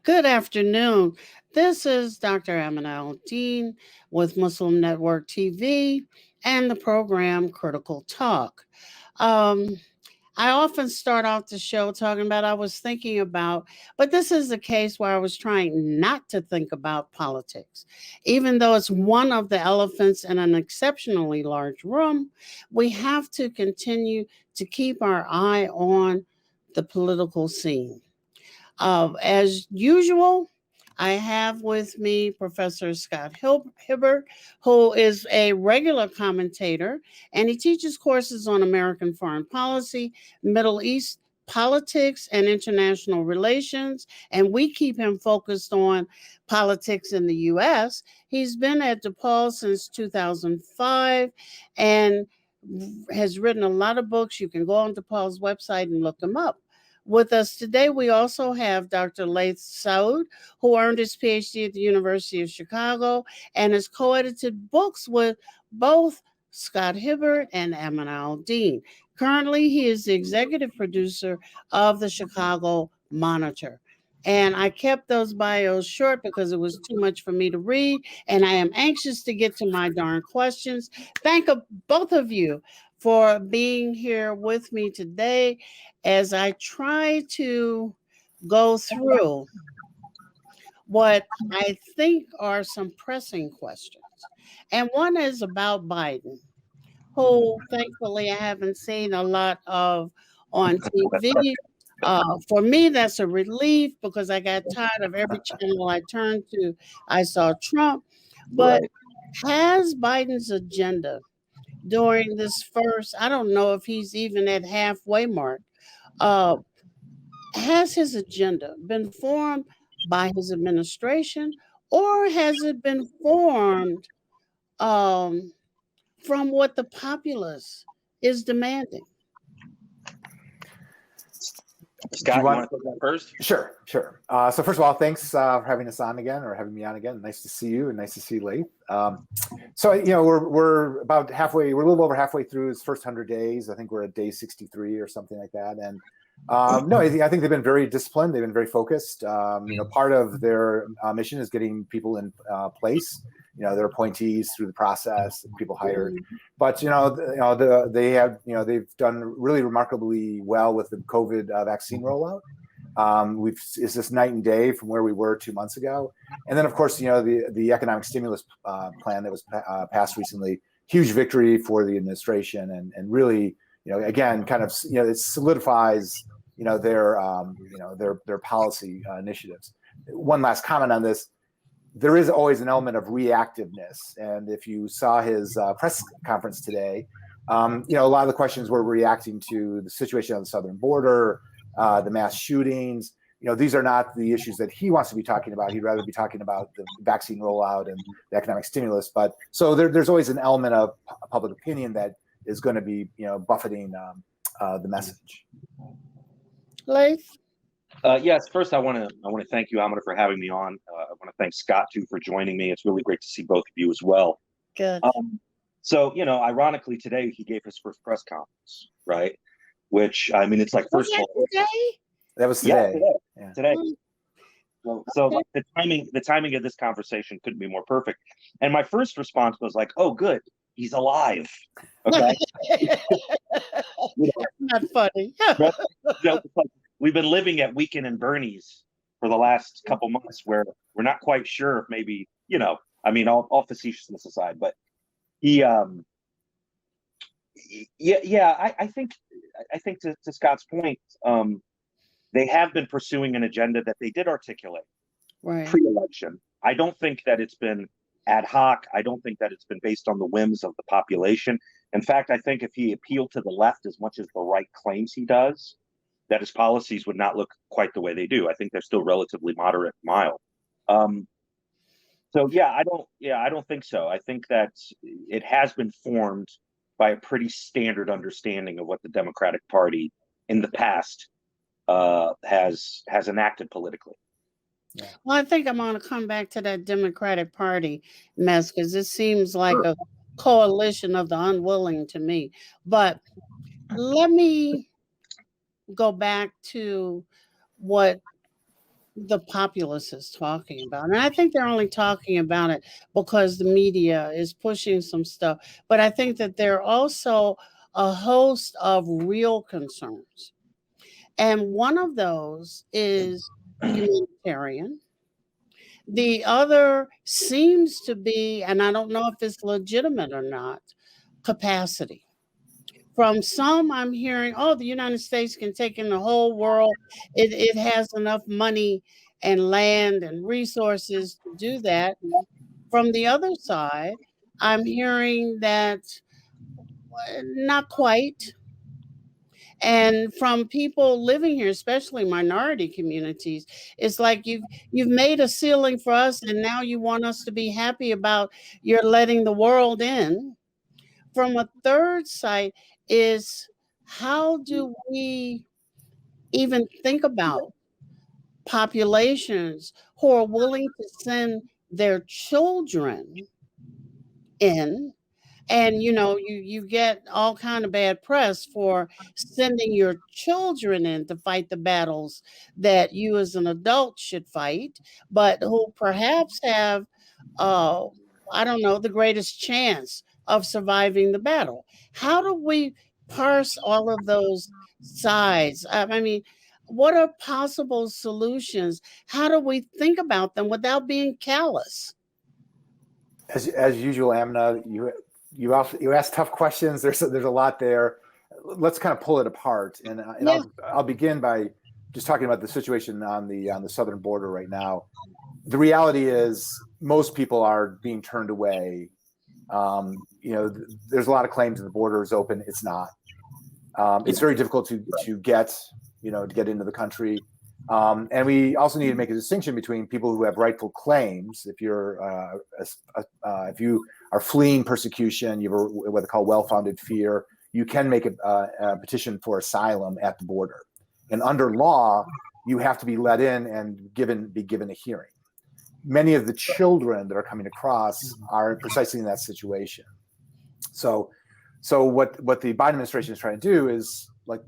Good afternoon. This is Dr. Amanal Dean with Muslim Network TV and the program Critical Talk. Um, I often start off the show talking about I was thinking about, but this is a case where I was trying not to think about politics. Even though it's one of the elephants in an exceptionally large room, we have to continue to keep our eye on the political scene. As usual, I have with me Professor Scott Hibbard, who is a regular commentator, and he teaches courses on American foreign policy, Middle East politics, and international relations. And we keep him focused on politics in the U.S. He's been at DePaul since 2005 and has written a lot of books. You can go on DePaul's website and look him up. With us today, we also have Dr. Laith Saud, who earned his PhD at the University of Chicago and has co-edited books with both Scott Hibbard and Aman Dean. Currently, he is the executive producer of the Chicago Monitor. And I kept those bios short because it was too much for me to read, and I am anxious to get to my darn questions. Thank both of you for being here with me today as I try to go through what I think are some pressing questions. And one is about Biden, who thankfully I haven't seen a lot of on TV. For me, that's a relief because I got tired of every channel I turned to. I saw Trump. But has Biden's agenda during this first, I don't know if he's even at halfway mark, uh, has his agenda been formed by his administration or has it been formed um, from what the populace is demanding? Scott, you want to take that first? Sure. So first of all, thanks for having us on again, or having me on again. Nice to see you, and nice to see Laith. We're about halfway. We're a little over halfway through his first 100 days. I think we're at day 63 or something like that. And I think they've been very disciplined. They've been very focused. Part of their mission is getting people in place. Their appointees through the process, and people hired. But they've done really remarkably well with the COVID vaccine rollout. It's just night and day from where we were 2 months ago. And then, of course, the economic stimulus plan that was passed recently, huge victory for the administration, and really, again, kind of, it solidifies, their policy initiatives. One last comment on this. There is always an element of reactiveness. And if you saw his press conference today, a lot of the questions were reacting to the situation on the southern border, the mass shootings. These are not the issues that he wants to be talking about. He'd rather be talking about the vaccine rollout and the economic stimulus. But so there's always an element of public opinion that is going to be, buffeting the message. Laith? Yes. First, I want to thank you, Amanda, for having me on. I want to thank Scott too for joining me. It's really great to see both of you as well. Good. Ironically, today he gave his first press conference, right? Which, I mean, it's like first of all, today? That was today. Yeah, today. So the timing of this conversation couldn't be more perfect. And my first response was like, "Oh, good, he's alive." Okay. Not funny. We've been living at Weekend and Bernie's for the last couple months, where we're not quite sure if maybe, all facetiousness aside, but he, I think to Scott's point, they have been pursuing an agenda that they did articulate pre-election. I don't think that it's been ad hoc. I don't think that it's been based on the whims of the population. In fact, I think if he appealed to the left as much as the right claims he does, that his policies would not look quite the way they do. I think they're still relatively moderate, mild. I don't think so. I think that it has been formed by a pretty standard understanding of what the Democratic Party in the past has enacted politically. Yeah. Well, I think I'm going to come back to that Democratic Party mess because it seems like a coalition of the unwilling to me. But let me go back to what the populace is talking about. And I think they're only talking about it because the media is pushing some stuff. But I think that there are also a host of real concerns. And one of those is humanitarian. The other seems to be, and I don't know if it's legitimate or not, capacity. From some, I'm hearing, oh, the United States can take in the whole world. It has enough money and land and resources to do that. From the other side, I'm hearing that not quite. And from people living here, especially minority communities, it's like you've made a ceiling for us, and now you want us to be happy about your letting the world in. From a third side is, how do we even think about populations who are willing to send their children in? And you get all kind of bad press for sending your children in to fight the battles that you as an adult should fight, but who perhaps have I don't know, the greatest chance of surviving the battle. How do we parse all of those sides? I mean, what are possible solutions? How do we think about them without being callous? As usual, Amna, you ask tough questions. There's a lot there. Let's kind of pull it apart, and Yeah. I'll begin by just talking about the situation on the southern border right now. The reality is most people are being turned away. There's a lot of claims that the border is open. It's not. It's very difficult to get into the country. And we also need to make a distinction between people who have rightful claims. If you are fleeing persecution, you have what they call well-founded fear, you can make a petition for asylum at the border. And under law, you have to be let in and be given a hearing. Many of the children that are coming across are precisely in that situation. So what the Biden administration is trying to do is, like,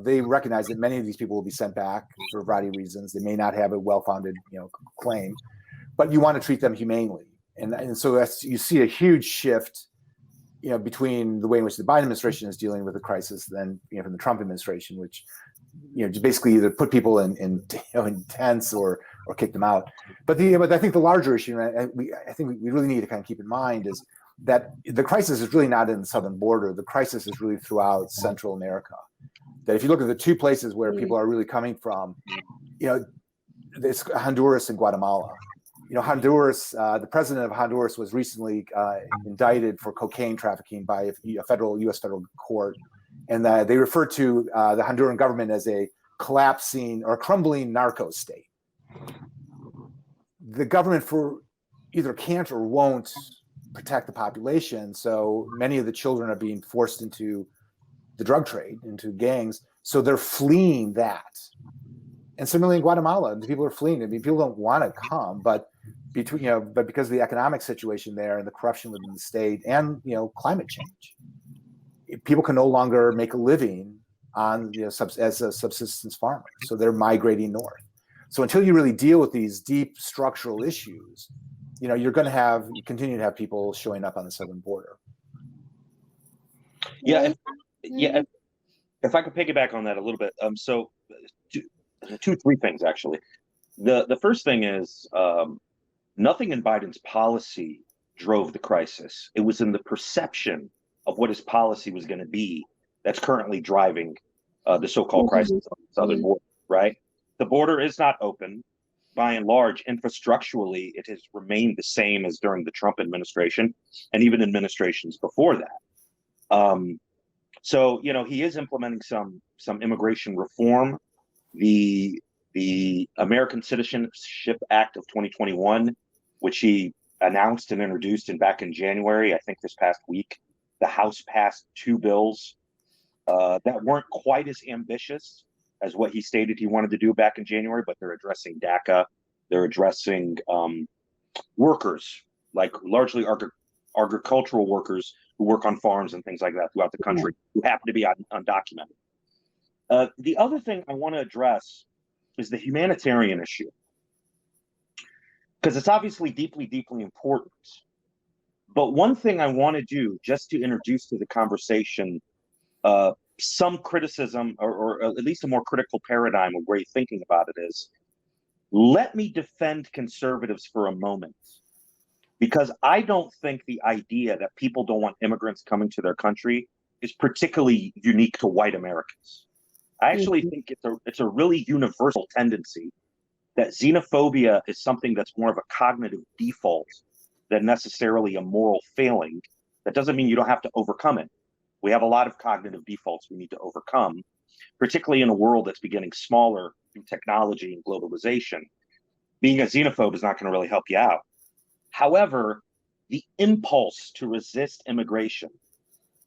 they recognize that many of these people will be sent back for a variety of reasons. They may not have a well-founded claim, but you want to treat them humanely. And so you see a huge shift between the way in which the Biden administration is dealing with the crisis than from the Trump administration, which just basically either put people in tents or kick them out. But I think the larger issue, and I think we really need to kind of keep in mind, is that the crisis is really not in the southern border. The crisis is really throughout Central America. That if you look at the two places where people are really coming from, it's Honduras and Guatemala. Honduras, the president of Honduras was recently indicted for cocaine trafficking by a U.S. federal court. And they refer to the Honduran government as a collapsing or crumbling narco state. The government either can't or won't protect the population. So many of the children are being forced into the drug trade, into gangs. So they're fleeing that. And similarly in Guatemala, the people are fleeing. I mean, people don't want to come, but because of the economic situation there and the corruption within the state and climate change, people can no longer make a living on as a subsistence farmer. So they're migrating north. So until you really deal with these deep structural issues, you're going to continue to have people showing up on the southern border. Yeah, if I could piggyback on that a little bit. So three things actually. The first thing is nothing in Biden's policy drove the crisis. It was in the perception of what his policy was going to be that's currently driving the so-called crisis on the southern border. Right, the border is not open. By and large, infrastructurally, it has remained the same as during the Trump administration and even administrations before that. So he is implementing some immigration reform. The American Citizenship Act of 2021, which he announced and introduced back in January, I think this past week, the House passed two bills that weren't quite as ambitious as what he stated he wanted to do back in January, but they're addressing DACA. They're addressing workers, like largely agricultural workers who work on farms and things like that throughout the country, who happen to be undocumented. The other thing I want to address is the humanitarian issue. Because it's obviously deeply, deeply important. But one thing I want to do, just to introduce to the conversation some criticism, or at least a more critical paradigm of way of thinking about it, is let me defend conservatives for a moment. Because I don't think the idea that people don't want immigrants coming to their country is particularly unique to white Americans. I actually think it's a really universal tendency that xenophobia is something that's more of a cognitive default than necessarily a moral failing. That doesn't mean you don't have to overcome it. We have a lot of cognitive defaults we need to overcome, particularly in a world that's getting smaller through technology and globalization. Being a xenophobe is not going to really help you out. However, the impulse to resist immigration,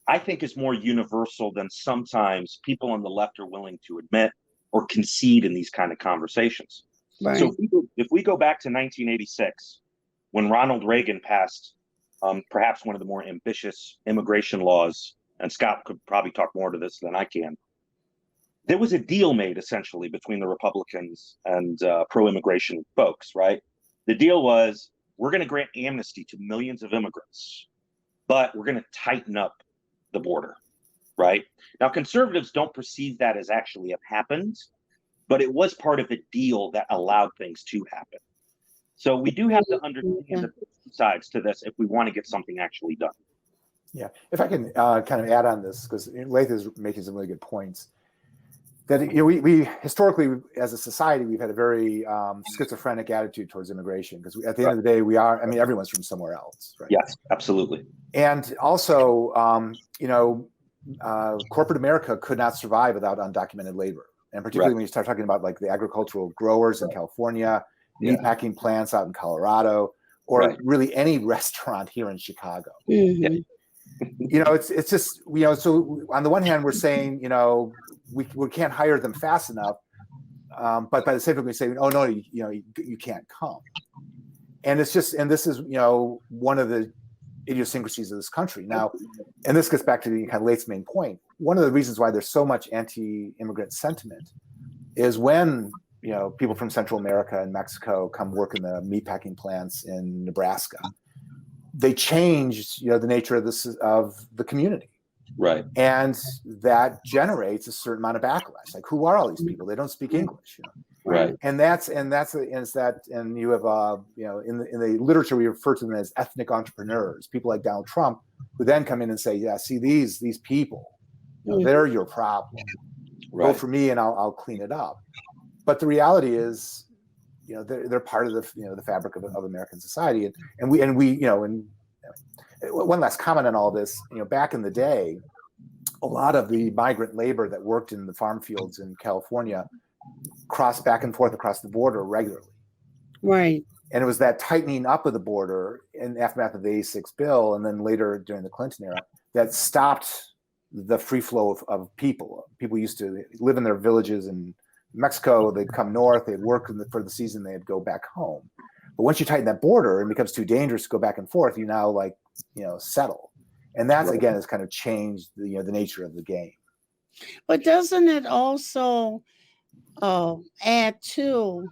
I think, is more universal than sometimes people on the left are willing to admit or concede in these kind of conversations. Right. So if we go back to 1986, when Ronald Reagan passed perhaps one of the more ambitious immigration laws, and Scott could probably talk more to this than I can, there was a deal made essentially between the Republicans and pro-immigration folks, right? The deal was, we're going to grant amnesty to millions of immigrants, but we're going to tighten up the border, right? Now, conservatives don't perceive that as actually have happened, but it was part of a deal that allowed things to happen. So we do have to understand the sides to this if we want to get something actually done. Yeah, if I can kind of add on this, because Laith is making some really good points. That we historically, as a society, we've had a very schizophrenic attitude towards immigration, because at the end of the day, everyone's from somewhere else, right? Yes, absolutely. And also, corporate America could not survive without undocumented labor, and particularly when you start talking about like the agricultural growers in California, meatpacking plants out in Colorado, or really any restaurant here in Chicago. Mm-hmm. It's just, so on the one hand, we're saying, we can't hire them fast enough. But by the same time, we say, oh, no, you can't come. And it's just, and this is, one of the idiosyncrasies of this country. Now, and this gets back to the kind of Laith's main point. One of the reasons why there's so much anti-immigrant sentiment is when, people from Central America and Mexico come work in the meatpacking plants in Nebraska, they change, the nature of the community. Right. And that generates a certain amount of backlash. Like, who are all these people? They don't speak English. Right. And you have in the literature, we refer to them as ethnic entrepreneurs, people like Donald Trump, who then come in and say, yeah, see these people, they're your problem. Right. Vote for me and I'll clean it up. But the reality is, they're part of the fabric of American society, and we one last comment on all this. Back in the day, a lot of the migrant labor that worked in the farm fields in California crossed back and forth across the border regularly. Right. And it was that tightening up of the border in the aftermath of the 86 bill, and then later during the Clinton era, that stopped the free flow of people. People used to live in their villages in Mexico, they'd come north, they'd work for the season, they'd go back home. But once you tighten that border, it becomes too dangerous to go back and forth. You now settle. And that's, again, has kind of changed the nature of the game. But doesn't it also add to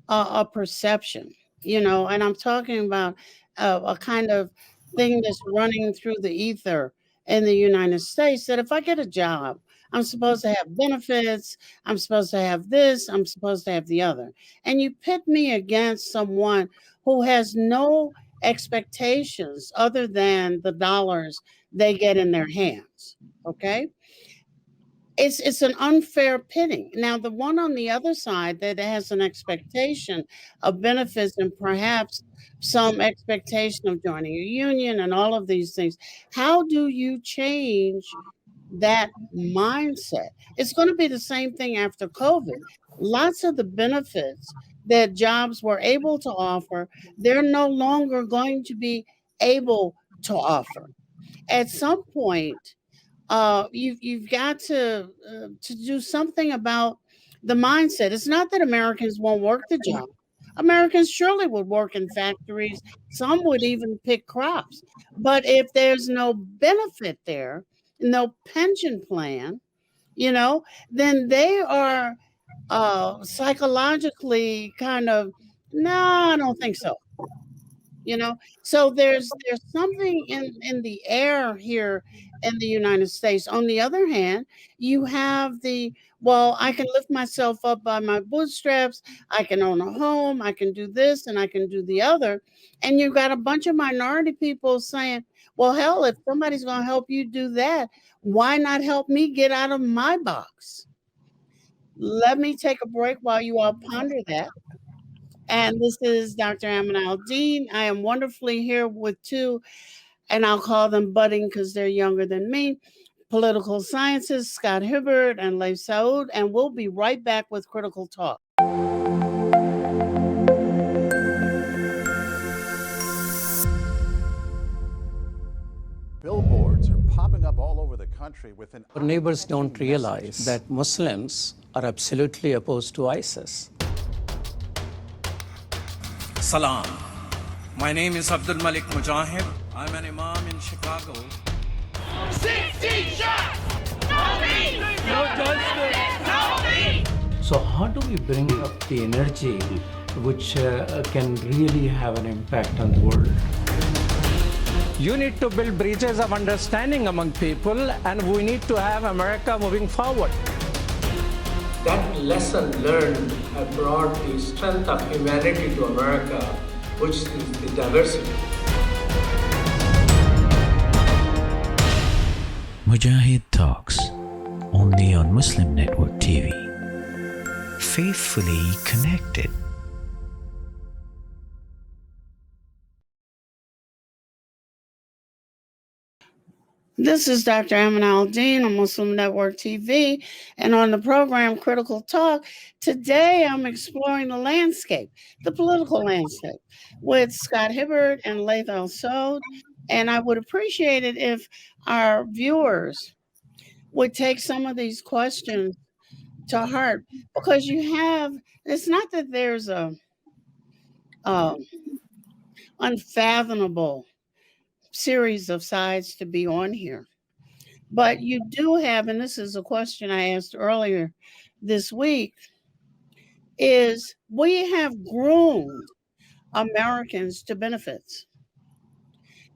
a perception, and I'm talking about a kind of thing that's running through the ether in the United States, that if I get a job, I'm supposed to have benefits, I'm supposed to have this, I'm supposed to have the other. And you pit me against someone who has no expectations other than the dollars they get in their hands, okay? It's an unfair pitting. Now, the one on the other side that has an expectation of benefits and perhaps some expectation of joining a union and all of these things, how do you change that mindset? It's going to be the same thing after COVID. Lots of the benefits that jobs were able to offer, they're no longer going to be able to offer. At some point, you've got to do something about the mindset. It's not that Americans won't work the job. Americans surely would work in factories. Some would even pick crops. But if there's no benefit there, no pension plan, then they are psychologically kind of, no, I don't think so. So there's something in the air here in the United States. On the other hand, you have well, I can lift myself up by my bootstraps, I can own a home, I can do this and I can do the other. And you've got a bunch of minority people saying, well, hell, if somebody's going to help you do that, why not help me get out of my box? Let me take a break while you all ponder that. And this is Dr. Amanal Dean. I am wonderfully here with two, and I'll call them budding because they're younger than me, political scientists, Scott Hibbard and Laith Saud, and we'll be right back with Critical Talk. Billboards are popping up all over the country with an... Our neighbors don't realize that Muslims are absolutely opposed to ISIS. Salam. My name is Abdul Malik Mujahid. I'm an imam in Chicago. 16 shots! No me! No justice! No me! So how do we bring up the energy which can really have an impact on the world? You need to build bridges of understanding among people, and we need to have America moving forward. That lesson learned brought the strength of humanity to America, which is the diversity. Mujahid Talks, only on Muslim Network TV. Faithfully connected. This is Dr. Amanal Dean on Muslim Network TV, and on the program Critical Talk. Today I'm exploring the landscape, the political landscape, with Scott Hibbard and Laith Saud. And I would appreciate it if our viewers would take some of these questions to heart, because it's not that there's a unfathomable series of sides to be on here, but you do have, and this is a question I asked earlier this week, is we have groomed Americans to benefits.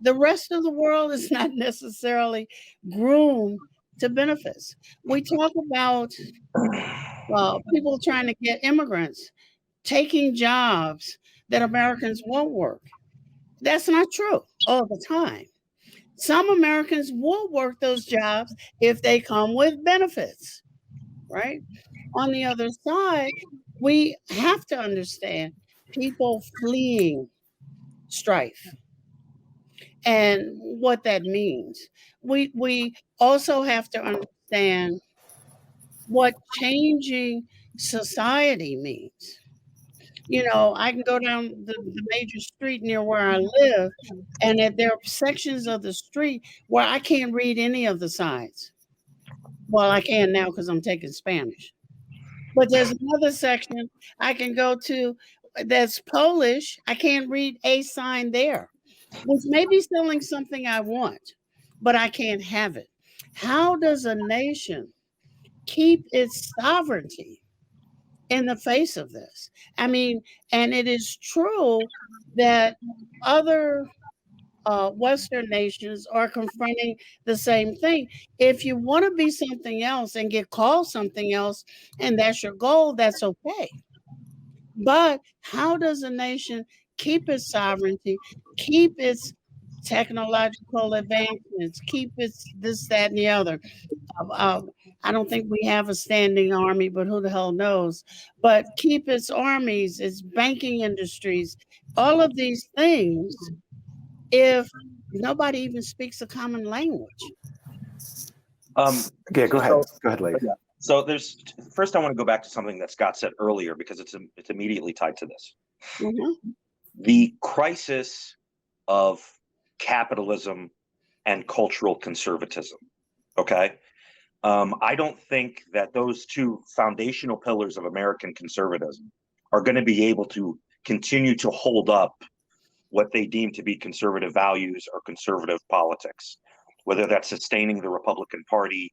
The rest of the world is not necessarily groomed to benefits. We talk about people trying to get immigrants taking jobs that Americans won't work. That's not true all the time. Some Americans will work those jobs if they come with benefits, right? On the other side, we have to understand people fleeing strife and what that means. We also have to understand what changing society means. I can go down the major street near where I live, and there are sections of the street where I can't read any of the signs. Well, I can now because I'm taking Spanish. But there's another section I can go to that's Polish. I can't read a sign there, which may be selling something I want, but I can't have it. How does a nation keep its sovereignty in the face of this? I mean, and it is true that other Western nations are confronting the same thing. If you want to be something else and get called something else, and that's your goal, that's okay. But how does a nation keep its sovereignty, keep its technological advancements, keep its this, that, and the other? I don't think we have a standing army, but who the hell knows? But keep its armies, its banking industries, all of these things, if nobody even speaks a common language. Yeah, go ahead. Go ahead, Laith. So first I want to go back to something that Scott said earlier, because it's immediately tied to this. Mm-hmm. The crisis of capitalism and cultural conservatism. Okay. I don't think that those two foundational pillars of American conservatism are going to be able to continue to hold up what they deem to be conservative values or conservative politics, whether that's sustaining the Republican Party,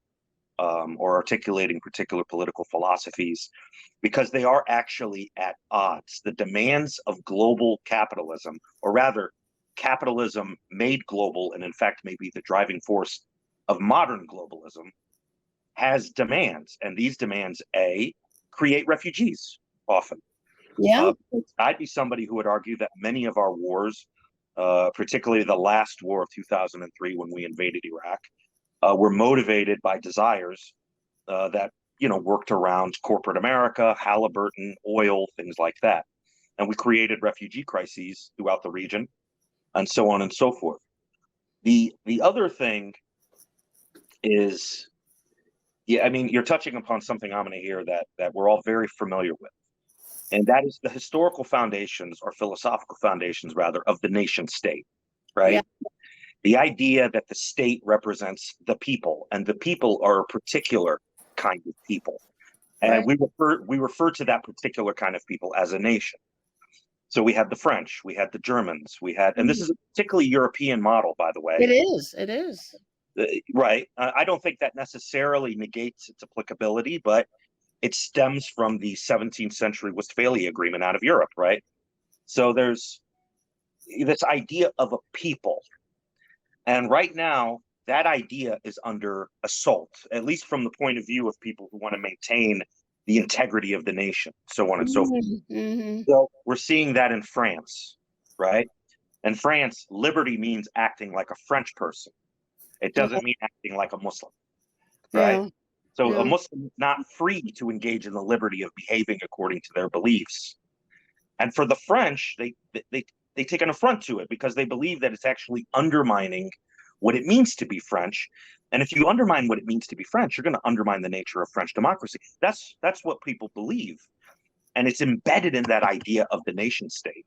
or articulating particular political philosophies, because they are actually at odds. The demands of global capitalism, or rather, capitalism made global, and in fact may be the driving force of modern globalism, has demands. And these demands, A, create refugees often. Yeah. I'd be somebody who would argue that many of our wars, particularly the last war of 2003 when we invaded Iraq, were motivated by desires that worked around corporate America, Halliburton, oil, things like that. And we created refugee crises throughout the region, and so on and so forth. The other thing is, you're touching upon something, Amina, here that we're all very familiar with. And that is the historical foundations, or philosophical foundations, rather, of the nation state, right? Yeah. The idea that the state represents the people, and the people are a particular kind of people. And right. we refer to that particular kind of people as a nation. So we had the French, we had the Germans, and this is a particularly European model, by the way. It is. Right. I don't think that necessarily negates its applicability, but it stems from the 17th century Westphalia Agreement out of Europe, right? So there's this idea of a people. And right now, that idea is under assault, at least from the point of view of people who want to maintain the integrity of the nation, so on and so forth. Mm-hmm. So we're seeing that in France, right? In France, liberty means acting like a French person. It doesn't mean acting like a Muslim, right? Yeah. So a Muslim is not free to engage in the liberty of behaving according to their beliefs. And for the French, they take an affront to it because they believe that it's actually undermining what it means to be French. And if you undermine what it means to be French, you're going to undermine the nature of French democracy. That's what people believe. And it's embedded in that idea of the nation state.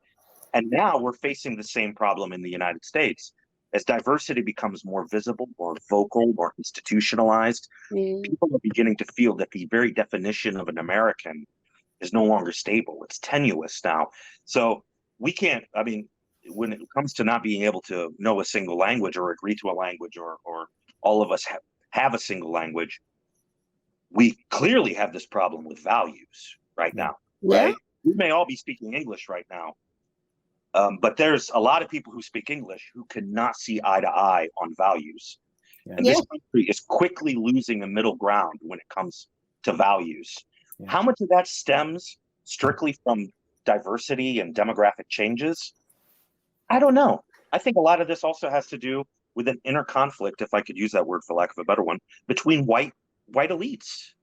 And now we're facing the same problem in the United States. As diversity becomes more visible, more vocal, more institutionalized, people are beginning to feel that the very definition of an American is no longer stable. It's tenuous now. So we can't, when it comes to not being able to know a single language or agree to a language, or all of us have a single language, we clearly have this problem with values right now, right? We may all be speaking English right now, but there's a lot of people who speak English who cannot see eye to eye on values. Yeah. And this country is quickly losing the middle ground when it comes to values. Yeah. How much of that stems strictly from diversity and demographic changes? I don't know. I think a lot of this also has to do with an inner conflict, if I could use that word for lack of a better one, between white elites.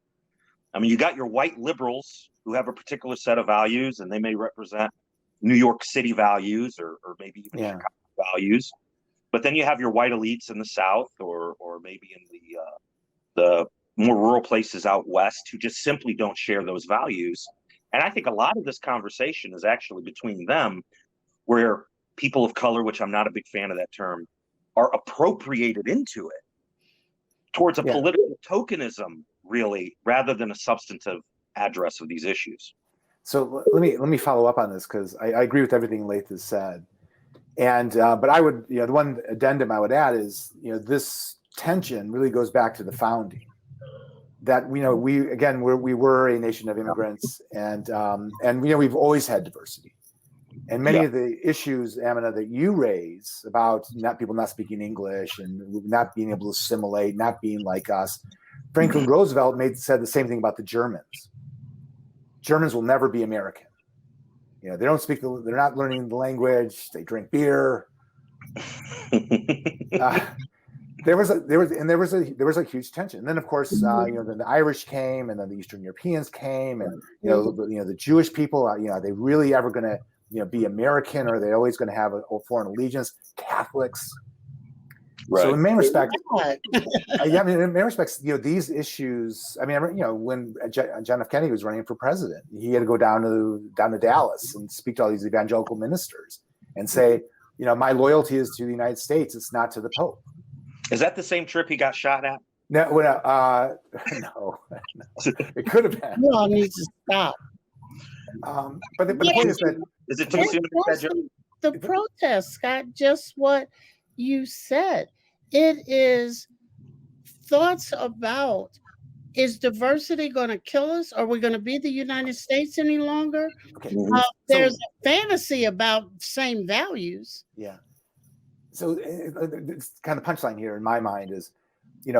You got your white liberals who have a particular set of values, and they may represent New York City values or maybe even Chicago values. But then you have your white elites in the South or maybe in the more rural places out West who just simply don't share those values. And I think a lot of this conversation is actually between them, where people of color, which I'm not a big fan of that term, are appropriated into it towards a political tokenism, really, rather than a substantive address of these issues. So let me follow up on this, because I agree with everything Laith has said. And but I would, the one addendum I would add is, this tension really goes back to the founding. That we were a nation of immigrants, and we've always had diversity. And many of the issues, Amina, that you raise about people not speaking English and not being able to assimilate, not being like us, Franklin Roosevelt said the same thing about the Germans. Germans will never be American. They don't speak. They're not learning the language. They drink beer. There was a huge tension. And then, of course, then the Irish came, and then the Eastern Europeans came, and the Jewish people. Are they really ever going to be American, or are they always going to have a foreign allegiance? Catholics. Right. So in many respects, in many respects, these issues. When John F. Kennedy was running for president, he had to go down to Dallas and speak to all these evangelical ministers and say, my loyalty is to the United States. It's not to the Pope. Is that the same trip he got shot at? No, no. It could have been. No, I need to stop. But the point is that is it too soon? The protest, Scott, just what you said. It is thoughts about is diversity going to kill us? Are we going to be the United States any longer? Okay. There's a fantasy about same values. Yeah. So it's kind of punchline here in my mind is,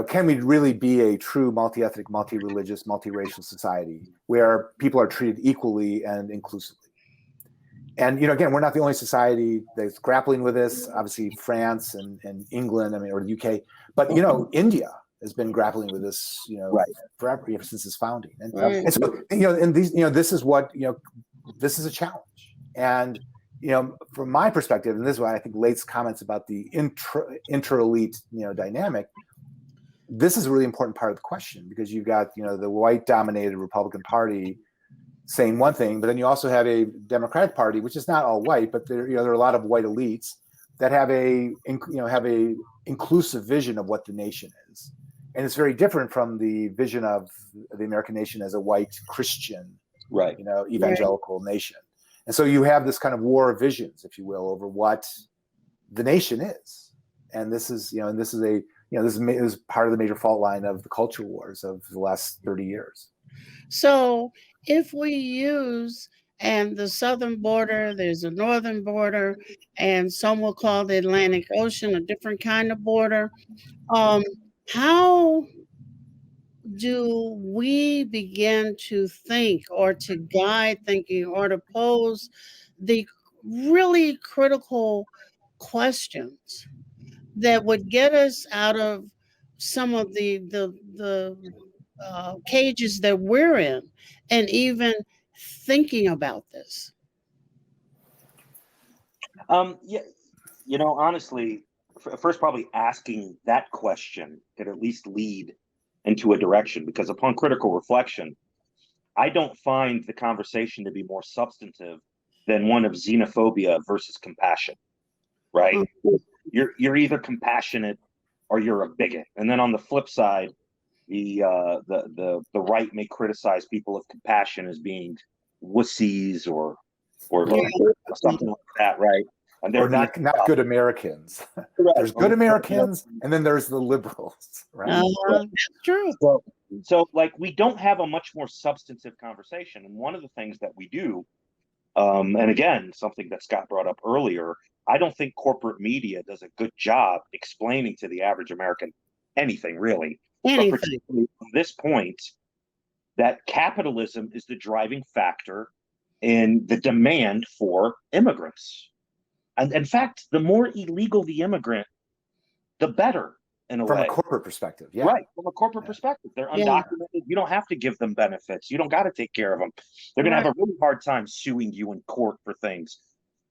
can we really be a true multi-ethnic, multi-religious, multiracial society where people are treated equally and inclusively? And, again, we're not the only society that's grappling with this. Obviously, France and England, or the UK, but, India has been grappling with this, forever, ever since its founding. And so, and these, this is what, this is a challenge. And, from my perspective, and this is why I think Laith's comments about the inter-elite, dynamic, this is a really important part of the question, because you've got, the white-dominated Republican Party saying one thing, but then you also have a Democratic Party, which is not all white, but there are a lot of white elites that have a inclusive vision of what the nation is. And it's very different from the vision of the American nation as a white Christian, evangelical nation. And so you have this kind of war of visions, if you will, over what the nation is. And this is, this is part of the major fault line of the culture wars of the last 30 years. So if we use, and the southern border, there's a northern border, and some will call the Atlantic Ocean a different kind of border. How do we begin to think, or to guide thinking, or to pose the really critical questions that would get us out of some of the cages that we're in, and even thinking about this? Honestly, first, probably asking that question could at least lead into a direction, because upon critical reflection, I don't find the conversation to be more substantive than one of xenophobia versus compassion, right? You're either compassionate or you're a bigot. And then on the flip side, the right may criticize people of compassion as being wussies or something like that, right? And or not good Americans. There's good Americans, and then there's the liberals, right? That's true. So like, we don't have a much more substantive conversation. And one of the things that we do, and again, something that Scott brought up earlier, I don't think corporate media does a good job explaining to the average American anything, really. But particularly from this point, that capitalism is the driving factor in the demand for immigrants. And in fact, the more illegal the immigrant, the better, in a way. From a corporate perspective, yeah. Right, from a corporate perspective. They're undocumented. You don't have to give them benefits. You don't got to take care of them. They're going to have a really hard time suing you in court for things.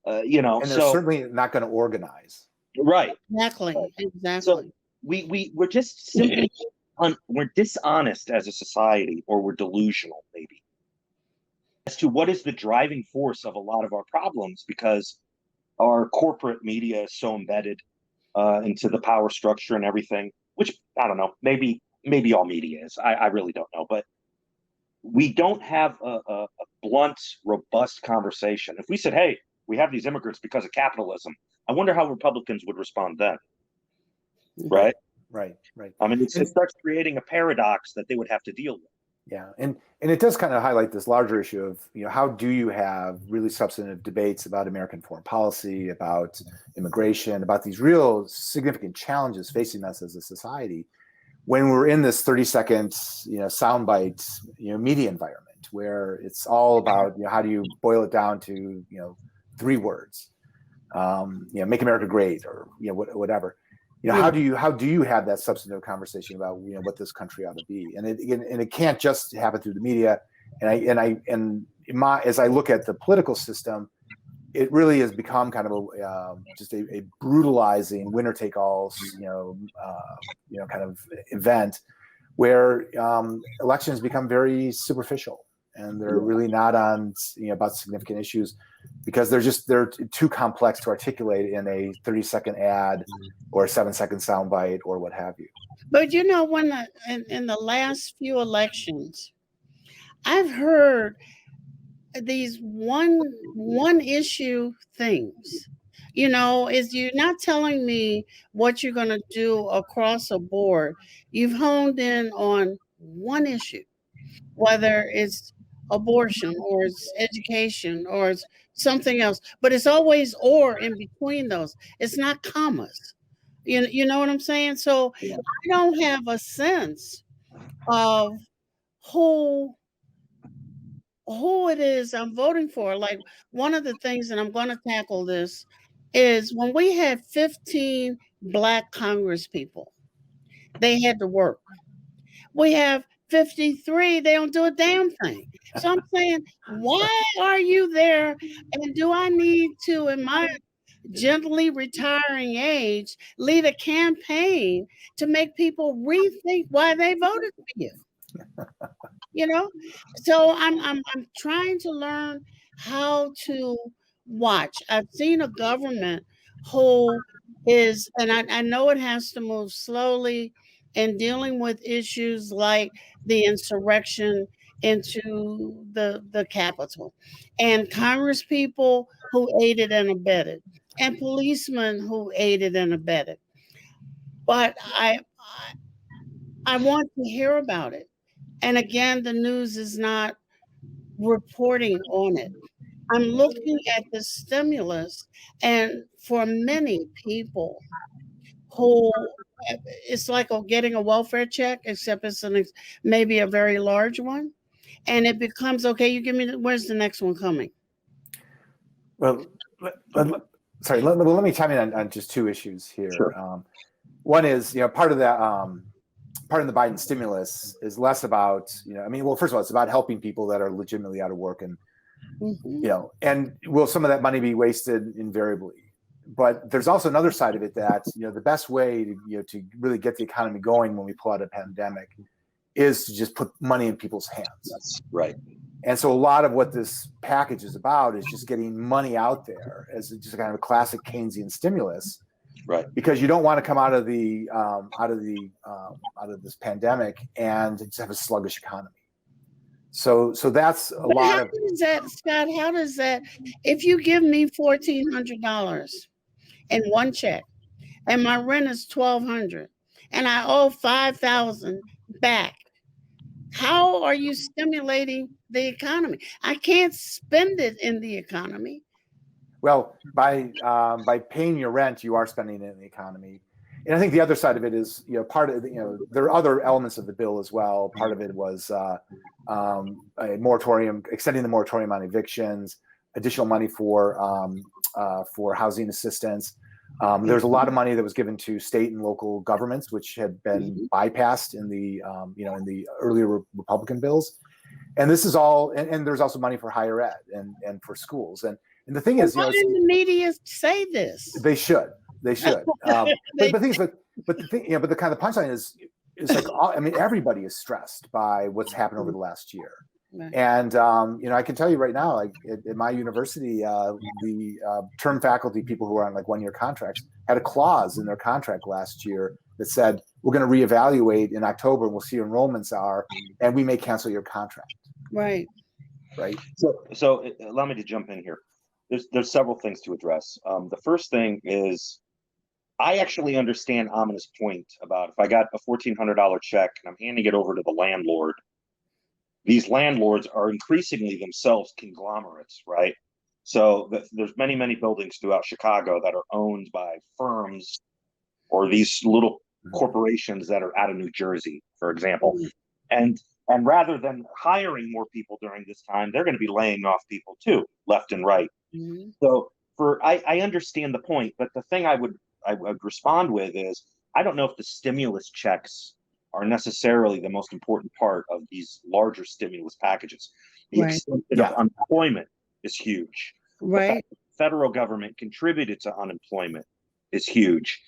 And they're certainly not going to organize. Right. Exactly. So we're just simply we're dishonest as a society, or we're delusional, maybe, as to what is the driving force of a lot of our problems, because our corporate media is so embedded into the power structure and everything, which, I don't know, maybe all media is. I really don't know. But we don't have a blunt, robust conversation. If we said, hey, we have these immigrants because of capitalism, I wonder how Republicans would respond then. Right? Right. I mean, it starts creating a paradox that they would have to deal with. Yeah, and it does kind of highlight this larger issue of, how do you have really substantive debates about American foreign policy, about immigration, about these real significant challenges facing us as a society, when we're in this 30-second, soundbite, media environment where it's all about, how do you boil it down to, 3 words, make America great, or whatever. How do you have that substantive conversation about what this country ought to be? And it can't just happen through the media. As I look at the political system, it really has become kind of just a brutalizing winner take all kind of event, where elections become very superficial, and they're really not on about significant issues, because they're too complex to articulate in a 30-second ad or a 7-second soundbite or what have you. But when in the last few elections, I've heard these one issue things. Is you're not telling me what you're going to do across a board. You've honed in on one issue, whether it's abortion or it's education or it's something else, but it's always or in between those. It's not commas. You know what I'm saying? So I don't have a sense of who it is I'm voting for. Like, one of the things, and I'm going to tackle this, is when we had 15 Black Congress people, they had to work. We have 53, they don't do a damn thing. So I'm saying, why are you there? And do I need to, in my gently retiring age, lead a campaign to make people rethink why they voted for you? You know, so I'm trying to learn how to watch. I've seen a government who is, and I know it has to move slowly in dealing with issues like the insurrection into the Capitol, and Congress people who aided and abetted, and policemen who aided and abetted. But I want to hear about it. And again, the news is not reporting on it. I'm looking at the stimulus, and for many people who, it's like getting a welfare check, except it's maybe a very large one, and it becomes, okay, you give me, where's the next one coming? Well, let me chime in on just two issues here. Sure. One is, part of that. Part of the Biden stimulus is less about, first of all, it's about helping people that are legitimately out of work, and and will some of that money be wasted invariably? But there's also another side of it that, the best way to really get the economy going when we pull out a pandemic is to just put money in people's hands. That's right. And so a lot of what this package is about is just getting money out there as just kind of a classic Keynesian stimulus. Right. Because you don't want to come out of this pandemic and just have a sluggish economy. So that's a lot. How does that, Scott? How does that? If you give me $1,400 in one check, and my rent is $1,200, and I owe $5,000 back, how are you stimulating the economy? I can't spend it in the economy. Well, by paying your rent, you are spending it in the economy. And I think the other side of it is, part of there are other elements of the bill as well. Part of it was a moratorium, extending the moratorium on evictions, additional money for housing assistance. There's a lot of money that was given to state and local governments, which had been bypassed in the in the earlier Republican bills. And this is all, and there's also money for higher ed and for schools. And the thing is, why didn't the media say this? They should. But the kind of punchline is like, everybody is stressed by what's happened over the last year. Right. And I can tell you right now, like at my university, the term faculty, people who are on like 1-year contracts, had a clause in their contract last year that said, we're going to reevaluate in October and we'll see enrollments are, and we may cancel your contract. Right. Right. So allow me to jump in here. There's several things to address. The first thing is, I actually understand Amina's point about if I got a $1,400 check and I'm handing it over to the landlord, these landlords are increasingly themselves conglomerates, right? So there's many buildings throughout Chicago that are owned by firms or these little corporations that are out of New Jersey, for example. And rather than hiring more people during this time, they're going to be laying off people too, left and right. Mm-hmm. So I understand the point, but the thing I would respond with is, I don't know if the stimulus checks are necessarily the most important part of these larger stimulus packages. The extent of unemployment is huge. Right. The federal government contributed to unemployment is huge.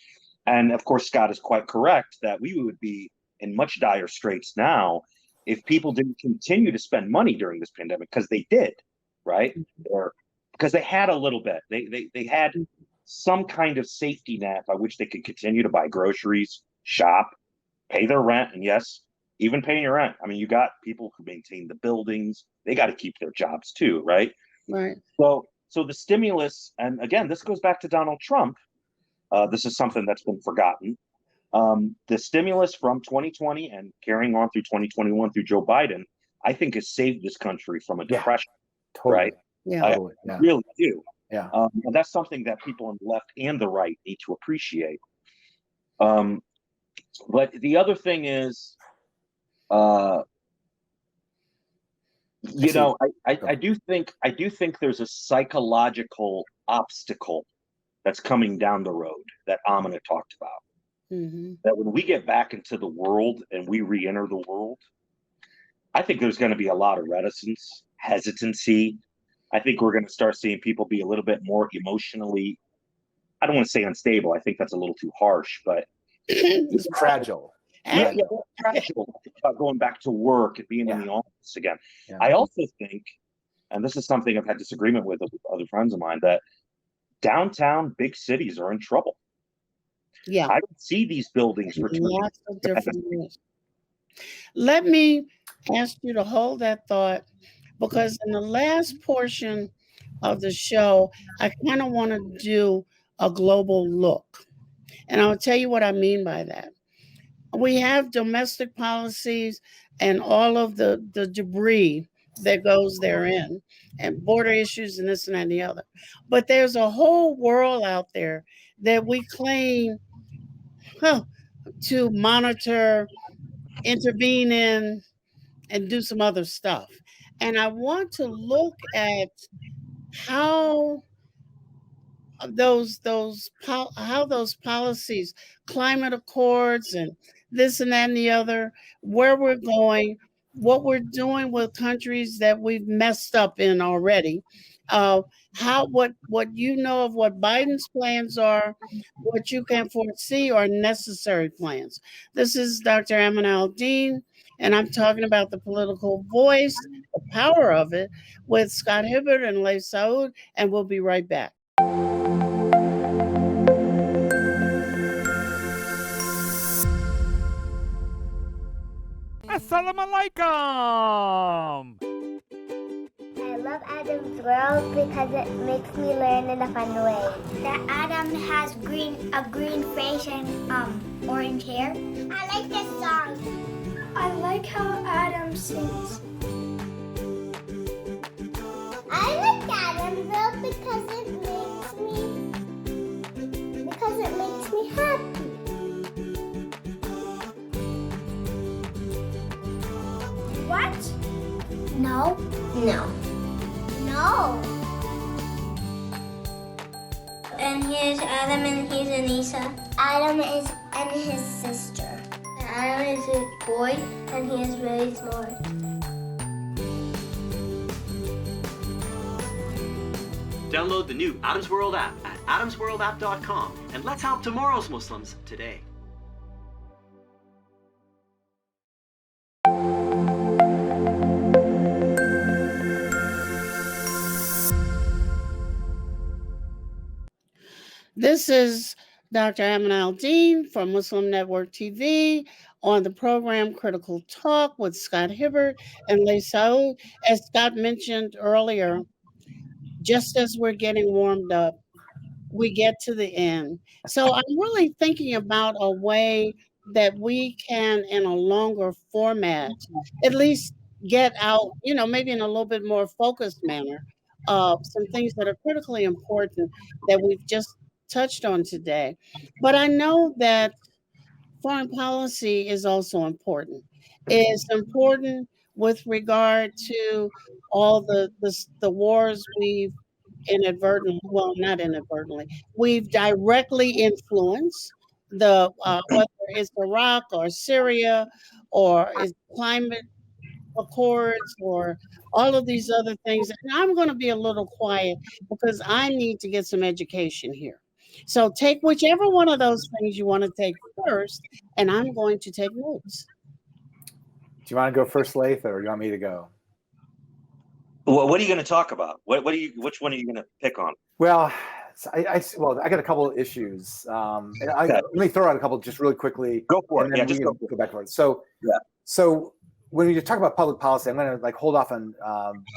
And of course, Scott is quite correct that we would be in much dire straits now if people didn't continue to spend money during this pandemic, because they did, right? Or because they had a little bit. They had some kind of safety net by which they could continue to buy groceries, shop, pay their rent, and yes, even paying your rent. I mean, you got people who maintain the buildings; they got to keep their jobs too, right? Right. So the stimulus, and again, this goes back to Donald Trump. This is something that's been forgotten. The stimulus from 2020 and carrying on through 2021 through Joe Biden, I think has saved this country from a depression. Totally. Right? Yeah. I Totally. Yeah. really do. Yeah. And that's something that people on the left and the right need to appreciate. But the other thing is, you know, I do think there's a psychological obstacle that's coming down the road that Amina talked about. Mm-hmm. That when we get back into the world and we re-enter the world, I think there's going to be a lot of reticence, hesitancy. I think we're going to start seeing people be a little bit more emotionally, I don't want to say unstable. I think that's a little too harsh, but it's fragile. Yeah, fragile about going back to work and being in the office again. Yeah. I also think, and this is something I've had disagreement with other friends of mine, that downtown big cities are in trouble. Yeah. I don't see these buildings returning. Lots of different ways. Let me ask you to hold that thought, because in the last portion of the show, I kind of want to do a global look. And I'll tell you what I mean by that. We have domestic policies and all of the debris that goes therein, and border issues and this and that and the other. But there's a whole world out there that we claim to monitor, intervene in, and do some other stuff. And I want to look at how those policies, climate accords and this and that and the other, where we're going, what we're doing with countries that we've messed up in already, what you know of what Biden's plans are, what you can foresee are necessary plans. This is Dr. Amina Al-Din, and I'm talking about the political voice, the power of it, with Scott Hibbard and Laith Saud, and we'll be right back. Assalamu alaikum! I love Adam's World because it makes me learn in a fun way. That Adam has a green face and orange hair. I like this song. I like how Adam sings. I like Adam's World because it makes me happy. What? No. No. No. And here's Adam and here's Anissa. Adam is and his sister. Adam is a boy and he is really smart. Download the new Adam's World app at adamsworldapp.com and let's help tomorrow's Muslims today. This is Dr. Amina Al-Din from Muslim Network TV on the program Critical Talk with Scott Hibbard and Laith Saud. As Scott mentioned earlier, just as we're getting warmed up, we get to the end. So I'm really thinking about a way that we can, in a longer format, at least get out, maybe in a little bit more focused manner, some things that are critically important that we've just touched on today. But I know that foreign policy is also important. It's important with regard to all the wars we've we've directly influenced, whether it's Iraq or Syria or it's climate accords or all of these other things. And I'm going to be a little quiet because I need to get some education here. So take whichever one of those things you want to take first, and I'm going to take notes. Do you want to go first, Laith, or do you want me to go? Well, what are you going to talk about? Which one are you going to pick on? Well, I got a couple of issues. Let me throw out a couple just really quickly. Go for it. Yeah, just go back for it. So when you talk about public policy, I'm going to hold off on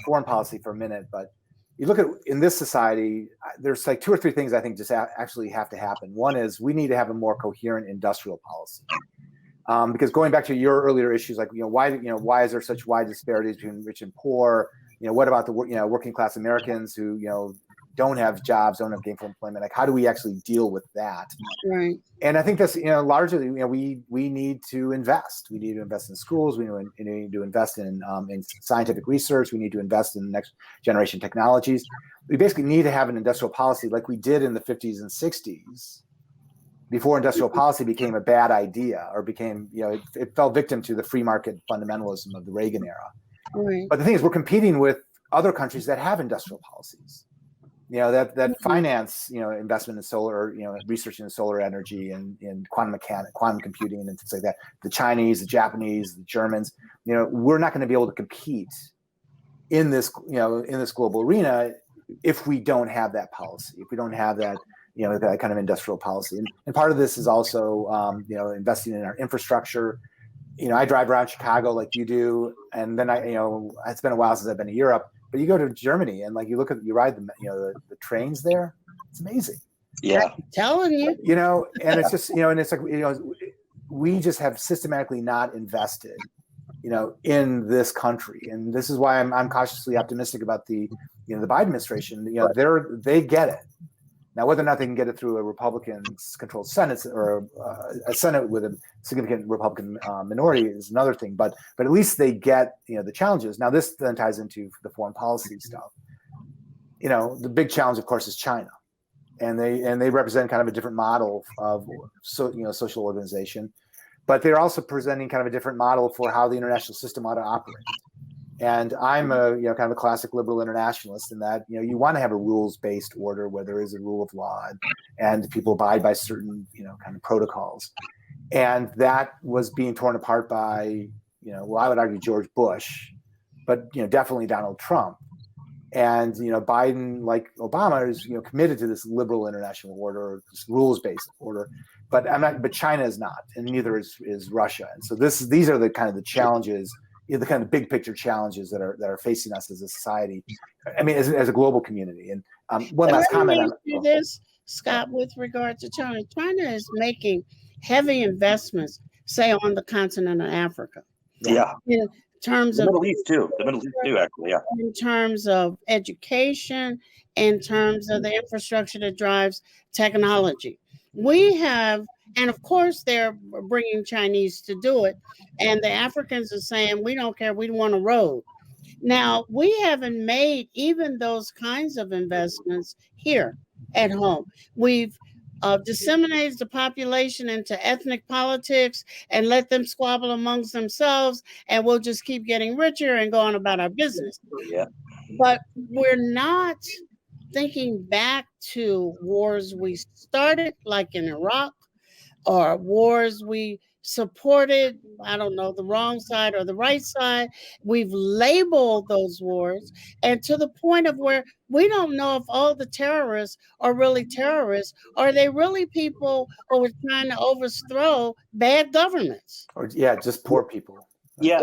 foreign policy for a minute, but you look at in this society, there's like 2 or 3 things I think just actually have to happen. One is we need to have a more coherent industrial policy. Because going back to your earlier issues, like, why is there such wide disparities between rich and poor? What about the working class Americans who don't have jobs, don't have gainful employment? Like, how do we actually deal with that? Right. And I think that's largely we need to invest. We need to invest in schools. We need to invest in scientific research. We need to invest in next generation technologies. We basically need to have an industrial policy like we did in the 50s and 60s. Before industrial policy became a bad idea or became, it fell victim to the free market fundamentalism of the Reagan era. Right. But the thing is, we're competing with other countries that have industrial policies, that finance, investment in solar, research in solar energy and in quantum computing and things like that. The Chinese, the Japanese, the Germans, we're not going to be able to compete in this, in this global arena if we don't have that policy, if we don't have that, that kind of industrial policy. And part of this is also, investing in our infrastructure. I drive around Chicago like you do, and then it's been a while since I've been to Europe. But you go to Germany and like you ride the trains there. It's amazing. Yeah, I'm telling you. And it's just and it's like we just have systematically not invested, in this country, and this is why I'm cautiously optimistic about the the Biden administration. They get it. Now, whether or not they can get it through a Republican-controlled Senate or a Senate with a significant Republican minority is another thing. But at least they get the challenges. Now, this then ties into the foreign policy stuff. The big challenge, of course, is China, and they represent kind of a different model of social organization, but they're also presenting kind of a different model for how the international system ought to operate. And I'm a kind of a classic liberal internationalist in that you want to have a rules-based order where there is a rule of law and people abide by certain kind of protocols. And that was being torn apart by I would argue George Bush, but definitely Donald Trump. And Biden, like Obama, is committed to this liberal international order, this rules-based order. But China is not, and neither is Russia. And so these are the kind of the challenges. The kind of big picture challenges that are facing us as a society. I mean, as a global community. And one last comment on this, Scott, with regard to China. China is making heavy investments, say, on the continent of Africa. Yeah. In terms of the Middle East too. The Middle East too, actually. Yeah. In terms of education, in terms of the infrastructure that drives technology, we have. And of course, they're bringing Chinese to do it. And the Africans are saying, we don't care, we want a road. Now, we haven't made even those kinds of investments here at home. We've disseminated the population into ethnic politics and let them squabble amongst themselves, and we'll just keep getting richer and go on about our business. Yeah. But we're not thinking back to wars we started, like in Iraq, or wars we supported, I don't know, the wrong side or the right side. We've labeled those wars, and to the point of where we don't know if all the terrorists are really terrorists, or are they really people who are trying to overthrow bad governments? Or just poor people. Yeah.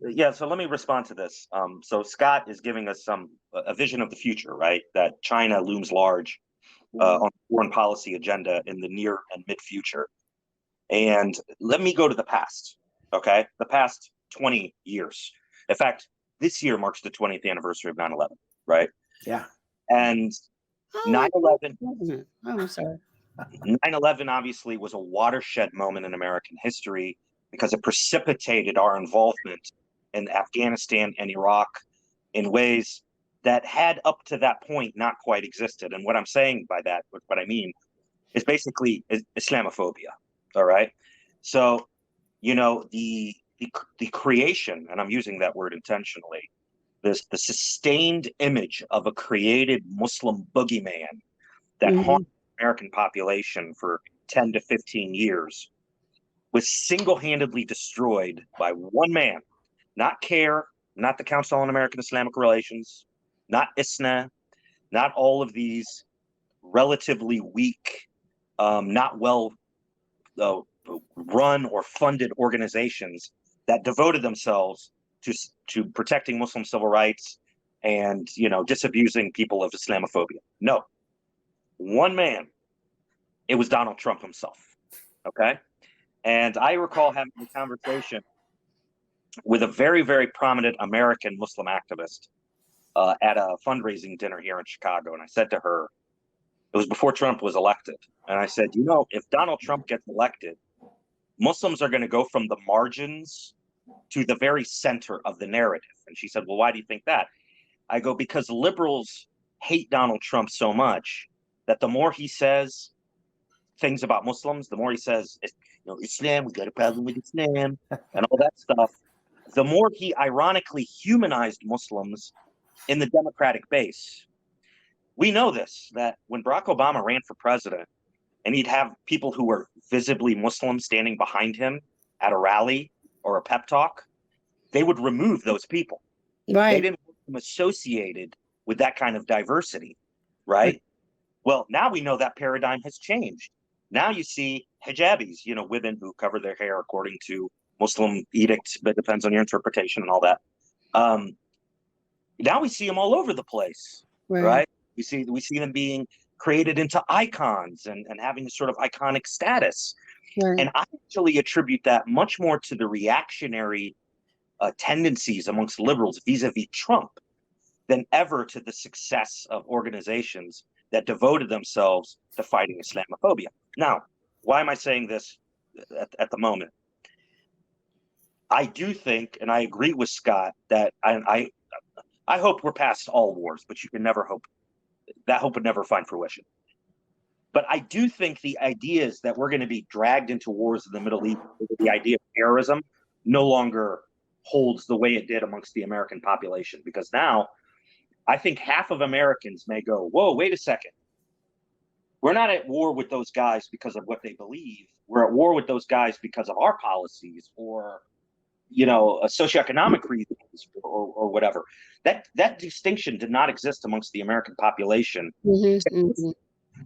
Yeah. So let me respond to this. So Scott is giving us a vision of the future, right? That China looms large on the foreign policy agenda in the near and mid future. And let me go to the past, okay? The past 20 years. In fact, this year marks the 20th anniversary of 9/11, right? Yeah. And 9/11. I'm sorry. 9/11 obviously was a watershed moment in American history because it precipitated our involvement in Afghanistan and Iraq in ways that had up to that point not quite existed. And what I'm saying by that, what I mean, is basically Islamophobia. All right. So, the creation, and I'm using that word intentionally, the sustained image of a created Muslim boogeyman that haunted the American population for 10 to 15 years was single-handedly destroyed by one man, not CARE, not the Council on American Islamic Relations, not ISNA, not all of these relatively weak, not well run or funded organizations that devoted themselves to protecting Muslim civil rights and, disabusing people of Islamophobia. No. One man. It was Donald Trump himself. Okay? And I recall having a conversation with a very, very prominent American Muslim activist at a fundraising dinner here in Chicago. And I said to her, it was before Trump was elected. And I said, if Donald Trump gets elected, Muslims are going to go from the margins to the very center of the narrative. And she said, well, why do you think that? I go, because liberals hate Donald Trump so much that the more he says things about Muslims, the more he says, Islam, we got a problem with Islam, and all that stuff, the more he ironically humanized Muslims in the Democratic base. We know this, that when Barack Obama ran for president and he'd have people who were visibly Muslim standing behind him at a rally or a pep talk, they would remove those people. Right. They didn't want them associated with that kind of diversity, right? Well, now we know that paradigm has changed. Now you see hijabis, women who cover their hair according to Muslim edicts, but it depends on your interpretation and all that. Now we see them all over the place, right? We see them being created into icons and having a sort of iconic status. Right. And I actually attribute that much more to the reactionary tendencies amongst liberals vis-a-vis Trump than ever to the success of organizations that devoted themselves to fighting Islamophobia. Now, why am I saying this at the moment? I do think, and I agree with Scott, that I hope we're past all wars, but you can never hope. That hope would never find fruition. But I do think the ideas that we're going to be dragged into wars in the Middle East, the idea of terrorism, no longer holds the way it did amongst the American population. Because now, I think half of Americans may go, whoa, wait a second. We're not at war with those guys because of what they believe. We're at war with those guys because of our policies or, socioeconomic reasons or whatever. That distinction did not exist amongst the American population.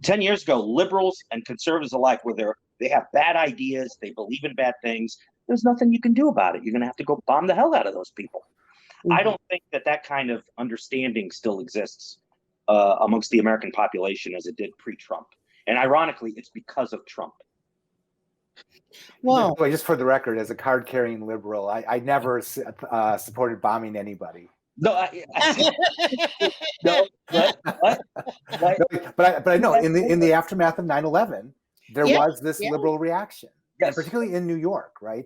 10 years ago, liberals and conservatives alike they have bad ideas. They believe in bad things. There's nothing you can do about it. You're going to have to go bomb the hell out of those people. I don't think that kind of understanding still exists amongst the American population as it did pre-Trump. And ironically, it's because of Trump. Well, just for the record, as a card-carrying liberal, I never supported bombing anybody. No, but I know in the aftermath of 9/11, there was this liberal reaction, particularly in New York, right?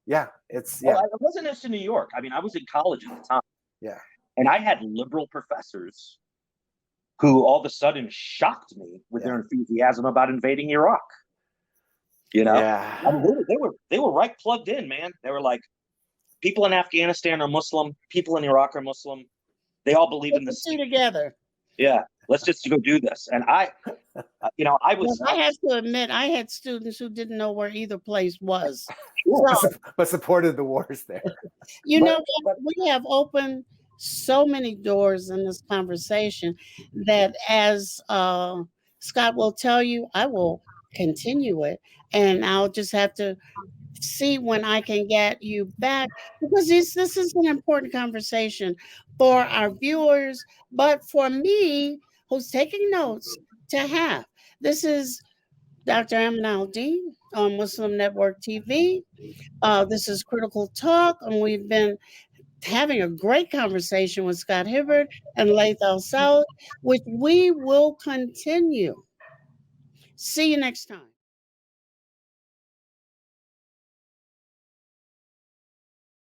Yeah, Well, it wasn't just in New York. I mean, I was in college at the time. Yeah. And I had liberal professors who all of a sudden shocked me with their enthusiasm about invading Iraq. I mean, they were right plugged in, man. They were like, people in Afghanistan are Muslim, people in Iraq are Muslim. They all believe in this. Let's together. Yeah, let's just go do this. And I have to admit, I had students who didn't know where either place was, but supported the wars there. We have opened so many doors in this conversation that, as Scott will tell you, I will continue it, and I'll just have to see when I can get you back, because this is an important conversation for our viewers, but for me, who's taking notes, to have. This is Dr. Amin Al-Din on Muslim Network TV. This is Critical Talk, and we've been having a great conversation with Scott Hibbard and Laith Saud, which we will continue. See you next time.